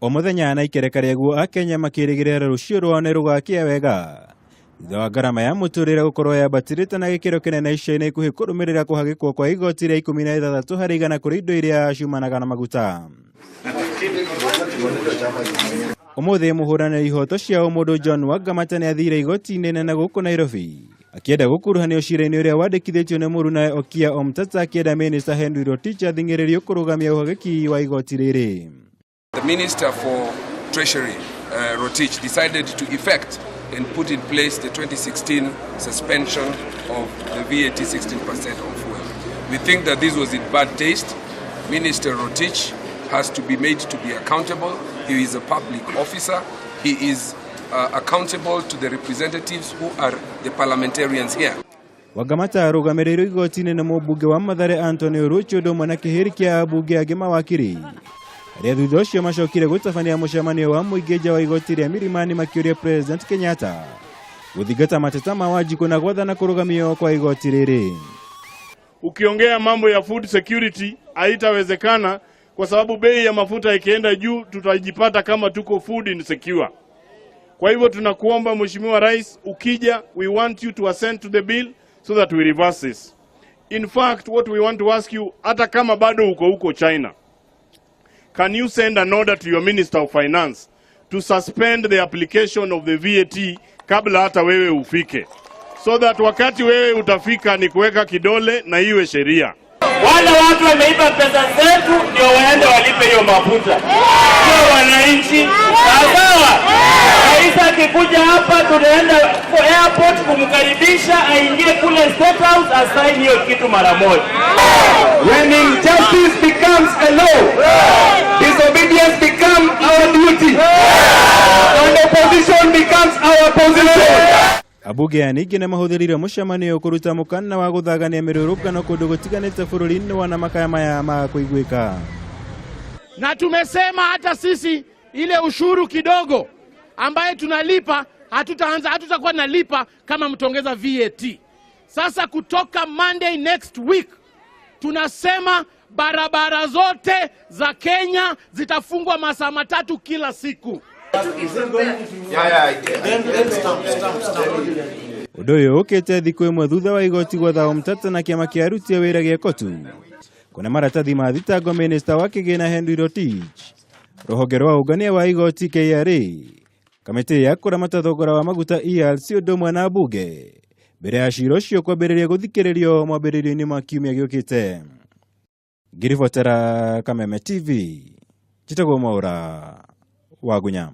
Omuthenya na ikerekare guo Akenya makirigirira rucio rwone rugakia wega. Thutha wa garama ya muturire gukorwo yabatirite na gikiro kinene ica-ini ikuhi kurumirira kuhagikwo kwa igoti ria 16 harĩ igana kuri indo iria ciumanaga na maguta. Umuthi muhurana ihoto cia umundu John Wagamata ni athire igoti-ini inene guku Nairobi akienda gukuruhanio cira-ini uria wandikithitio ni Muruna Okia Omtata akienda Minister Henry Rotich athing'iririo kurugamia uhagiki wa igoti riri. The Minister for Treasury, Rotich, decided to effect and put in place the 2016 suspension of the VAT 16% on fuel. We think that this was in bad taste. Minister Rotich has to be made to be accountable. He is a public officer. He is accountable to the representatives who are the parliamentarians here. Wagamata arugamiririo igoti-ini na mubunge wa Mathare Anthony Oruch ndomwe na kihiri kia abunge agi mawakiri. Aria thutha ucio macokire gutabania mucemanio wa muingi nja wa igoti ria Milimani makiuria President Kenyatta guthingata mateta ma Wanjiku na gwathana kurugamio kwa igoti riri. Ukiongea mambo ya food security haitawezekana kwa sababu bei ya mafuta ikienda juu tutajipata kama tuko food insecure. Kwa hivyo tunakuomba Mheshimiwa Rais, ukija, we want you to assent to the bill so that we reverse this. In fact, what we want to ask you, hata kama bado uko China, can you send an order to your Minister of Finance to suspend the application of the VAT kabla hata wewe ufike, so that wakati wewe utafika ni kuweka kidole na iwe sheria. Wale watu wameiba pesa zetu ndio waende walipe hiyo mafuta. Sio wananchi. Sawa. Rais akikuja hapa tunaenda kwa airport kumkaribisha aingie kule State House asign hiyo kitu mara moja. When injustice becomes a law, disobedience becomes our duty. And opposition becomes our position. Abunge anigi na mahuthirire mucemanio kuruta mukana wa guthagania mirurukano kundu gutiganite bururi-ini wana makaya maya ma kuiguika. Na tumesema hata sisi ile ushuru kidogo ambaye tunalipa hatutakuwa nalipa kama mtongeza VAT. Sasa kutoka Monday next week tunasema barabara zote za Kenya zitafungwa masaa 3 kila siku. Undu uyu ukite thiku imwe thutha wa igoti gwatha Omtata na kiama kia aruti a wira gia Kotu kuna maratathi ma thitango Minister wa kigina Henry Rotich. Ruhonge rwa ungania wa igoti KRA, kamiti ya kuramata thogora wa maguta ERC ndomwe na bunge mbere ya cira ucio kwambĩrĩria guthikĩrĩrio mwambĩrĩrio-inĩ ma kiumia gĩũkĩte. Ngiribotera Kameme TV, Njĩtagwo Mwaura wa Gunya.